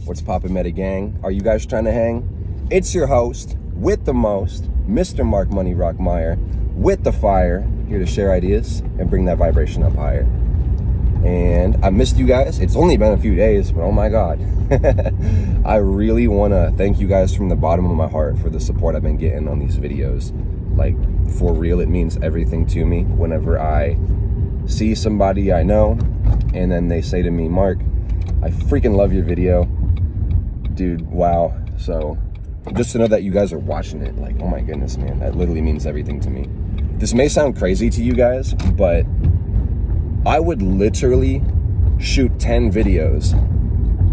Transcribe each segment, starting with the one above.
What's poppin', Meta Gang? Are you guys trying to hang? It's your host with the most, Mr. Mark Money Rockmeyer, with the fire, here to share ideas and bring that vibration up higher. And I missed you guys. It's only been a few days, but oh my God. I really want to thank you guys from the bottom of my heart for the support I've been getting on these videos. Like, for real, it means everything to me whenever I see somebody I know and then they say to me, Mark, I freaking love your video. Dude, wow. So just to know that you guys are watching it, like, oh my goodness, man, that literally means everything to me. This may sound crazy to you guys, but I would literally shoot 10 videos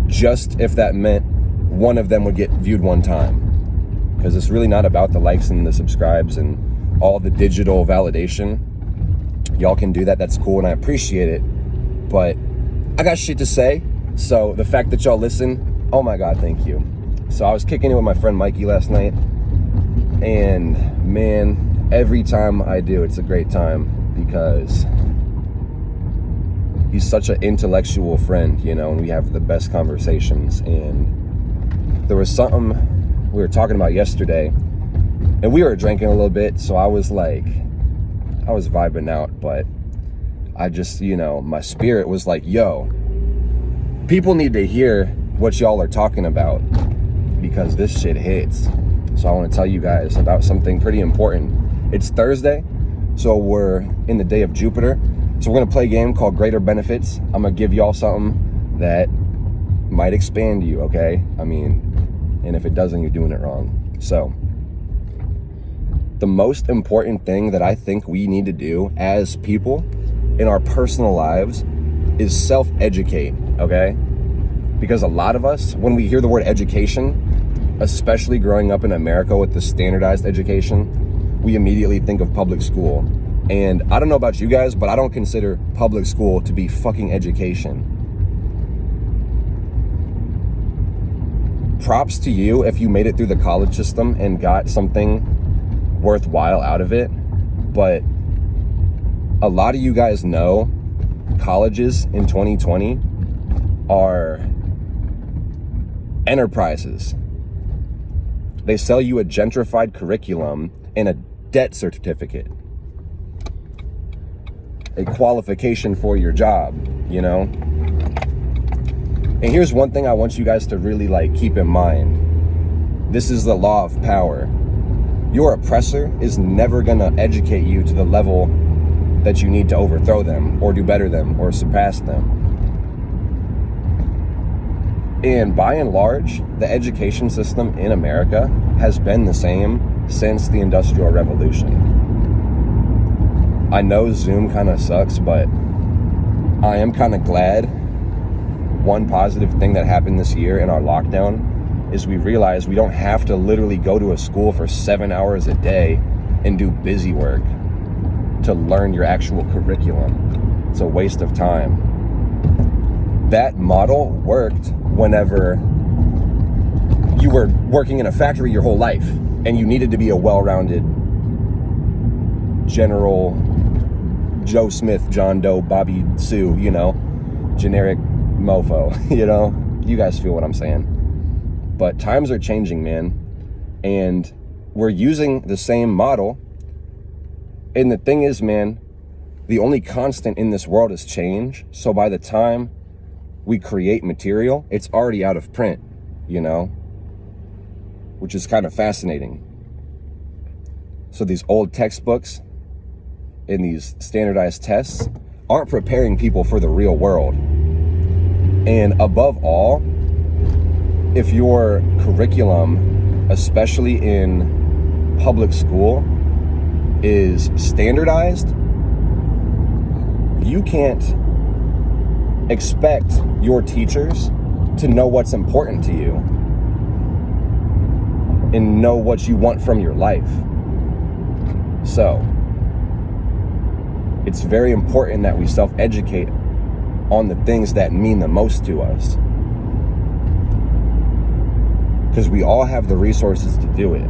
just if that meant one of them would get viewed one time. Because it's really not about the likes and the subscribes and all the digital validation. Y'all can do that, that's cool, and I appreciate it. But I got shit to say, so the fact that y'all listen, oh my God, thank you. So I was kicking it with my friend Mikey last night, and man, every time I do, it's a great time because he's such an intellectual friend, you know, and we have the best conversations. And there was something we were talking about yesterday, and we were drinking a little bit, so I was vibing out, but I just, you know, my spirit was like, yo, people need to hear what y'all are talking about because this shit hits. So I want to tell you guys about something pretty important. It's Thursday, so we're in the day of Jupiter. So we're going to play a game called Greater Benefits. I'm going to give y'all something that might expand you, okay? I mean, and if it doesn't, you're doing it wrong. So the most important thing that I think we need to do as people in our personal lives is self-educate, okay? Because a lot of us, when we hear the word education, especially growing up in America with the standardized education, we immediately think of public school. And I don't know about you guys, but I don't consider public school to be fucking education. Props to you if you made it through the college system and got something worthwhile out of it. But a lot of you guys know colleges in 2020 are enterprises. They sell you a gentrified curriculum and a debt certificate, a qualification for your job, you know? And here's one thing I want you guys to really keep in mind. This is the law of power. Your oppressor is never gonna educate you to the level that you need to overthrow them or do better them or surpass them. And by and large, the education system in America has been the same since the Industrial Revolution. I know Zoom kind of sucks, but I am kind of glad. One positive thing that happened this year in our lockdown is we realized we don't have to literally go to a school for 7 hours a day and do busy work to learn your actual curriculum. It's a waste of time. That model worked whenever you were working in a factory your whole life and you needed to be a well-rounded General Joe Smith, John Doe, Bobby Sue, you know, generic mofo, you know? You guys feel what I'm saying. But times are changing, man. And we're using the same model. And the thing is, man, the only constant in this world is change. So by the time we create material, it's already out of print, you know? Which is kind of fascinating. So these old textbooks and these standardized tests aren't preparing people for the real world. And above all, if your curriculum, especially in public school, is standardized, you can't expect your teachers to know what's important to you and know what you want from your life. So it's very important that we self-educate on the things that mean the most to us, because we all have the resources to do it.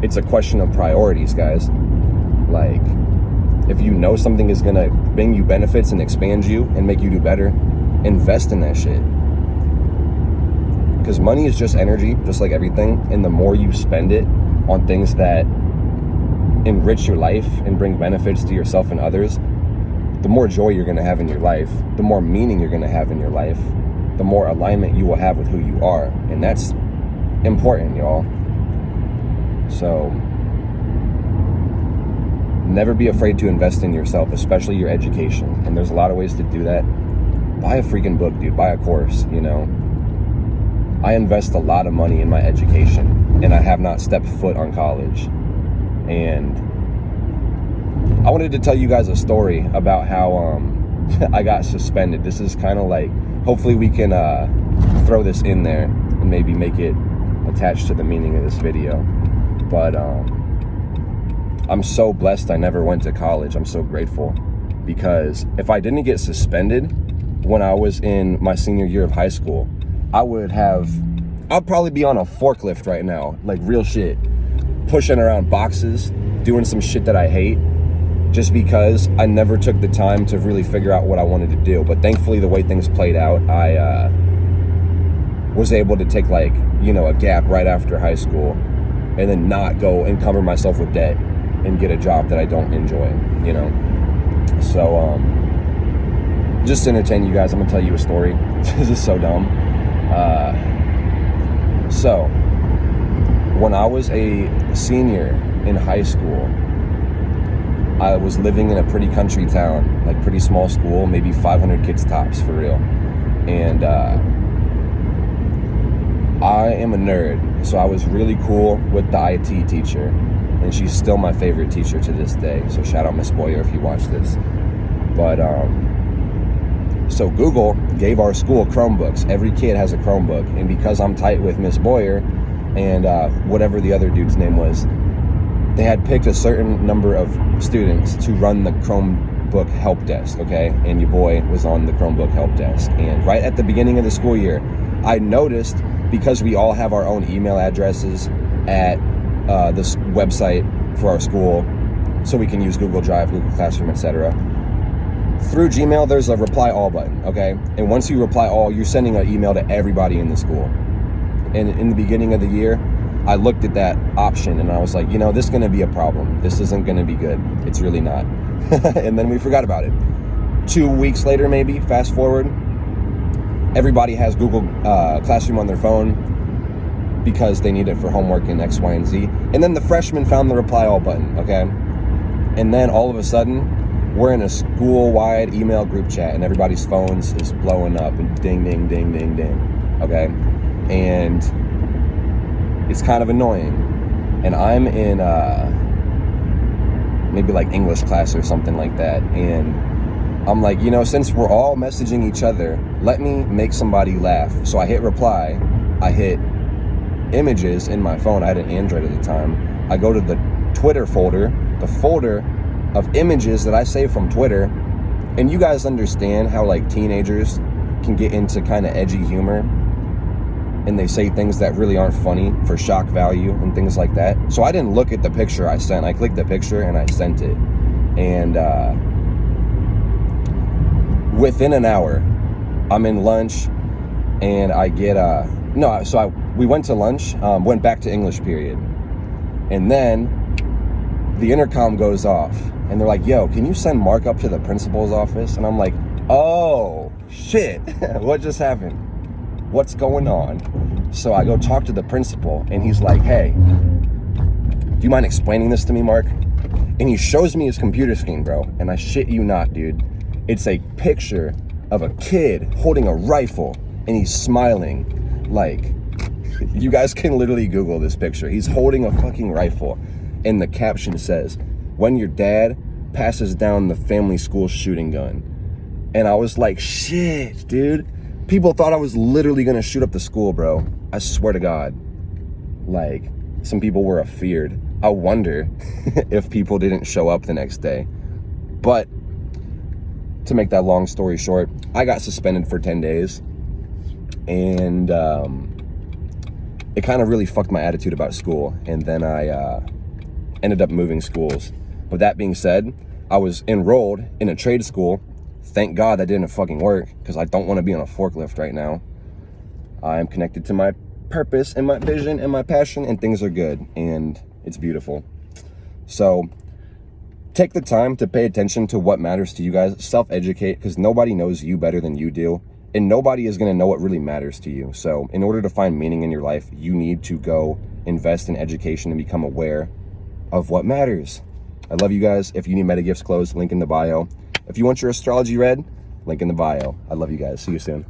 It's a question of priorities, guys. Like, if you know something is gonna bring you benefits and expand you and make you do better, invest in that shit. because money is just energy, just like everything. And the more you spend it on things that enrich your life and bring benefits to yourself and others, the more joy you're going to have in your life, the more meaning you're going to have in your life, the more alignment you will have with who you are. And that's important, y'all. So never be afraid to invest in yourself, especially your education. And there's a lot of ways to do that. Buy a freaking book, dude. Buy a course, you know. I invest a lot of money in my education, and I have not stepped foot on college. And I wanted to tell you guys a story about how I got suspended. This is kind of like, hopefully we can throw this in there and maybe make it attached to the meaning of this video. But I'm so blessed I never went to college. I'm so grateful, because if I didn't get suspended when I was in my senior year of high school, I'd probably be on a forklift right now, like real shit, pushing around boxes, doing some shit that I hate, just because I never took the time to really figure out what I wanted to do. But thankfully, the way things played out, I was able to take, like, you know, a gap right after high school and then not go encumber myself with debt and get a job that I don't enjoy, you know? So, just to entertain you guys, I'm gonna tell you a story. This is so dumb. So, when I was a senior in high school, I was living in a pretty country town, like pretty small school, maybe 500 kids tops, for real. And I am a nerd, so I was really cool with the IT teacher, and she's still my favorite teacher to this day. So shout out Miss Boyer if you watch this. But so Google gave our school Chromebooks. Every kid has a Chromebook, and because I'm tight with Miss Boyer and whatever the other dude's name was, they had picked a certain number of students to run the Chromebook help desk, okay? And your boy was on the Chromebook help desk. And right at the beginning of the school year, I noticed, because we all have our own email addresses at this website for our school, so we can use Google Drive, Google Classroom, etc. Through Gmail, there's a reply all button, okay? And once you reply all, you're sending an email to everybody in the school. And in the beginning of the year, I looked at that option and I was like, you know, this is going to be a problem. This isn't going to be good. It's really not. And then we forgot about it. 2 weeks later, maybe, fast forward, everybody has Google Classroom on their phone because they need it for homework and X, Y, and Z. And then the freshmen found the reply all button, okay? And then all of a sudden, we're in a school-wide email group chat and everybody's phones is blowing up and ding, ding, ding, ding, ding, okay? And it's kind of annoying. And I'm in maybe like English class or something like that. And I'm like, you know, since we're all messaging each other, let me make somebody laugh. So I hit reply. I hit images in my phone. I had an Android at the time. I go to the Twitter folder, the folder of images that I saved from Twitter. And you guys understand how like teenagers can get into kind of edgy humor, and they say things that really aren't funny for shock value and things like that. So I didn't look at the picture I sent. I clicked the picture and I sent it. And within an hour, I'm in lunch and I get we went to lunch, went back to English period. And then the intercom goes off and they're like, yo, can you send Mark up to the principal's office? And I'm like, oh shit, what just happened? What's going on? So I go talk to the principal and he's like, hey, do you mind explaining this to me, Mark? And he shows me his computer screen, bro. And I shit you not, dude. It's a picture of a kid holding a rifle and he's smiling. Like, you guys can literally Google this picture. He's holding a fucking rifle. And the caption says, when your dad passes down the family school shooting gun. And I was like, shit, dude. People thought I was literally gonna shoot up the school, bro. I swear to God. Like, some people were afeared. I wonder if people didn't show up the next day. But to make that long story short, I got suspended for 10 days. And it kind of really fucked my attitude about school. And then I ended up moving schools. With that being said, I was enrolled in a trade school. Thank God that didn't fucking work, because I don't want to be on a forklift right now. I'm connected to my purpose and my vision and my passion, and things are good and it's beautiful. So take the time to pay attention to what matters to you guys. Self-educate, because nobody knows you better than you do, and nobody is going to know what really matters to you. So in order to find meaning in your life, you need to go invest in education and become aware of what matters. I love you guys. If you need meta gifts closed, link in the bio. If you want your astrology read, link in the bio. I love you guys. See you soon.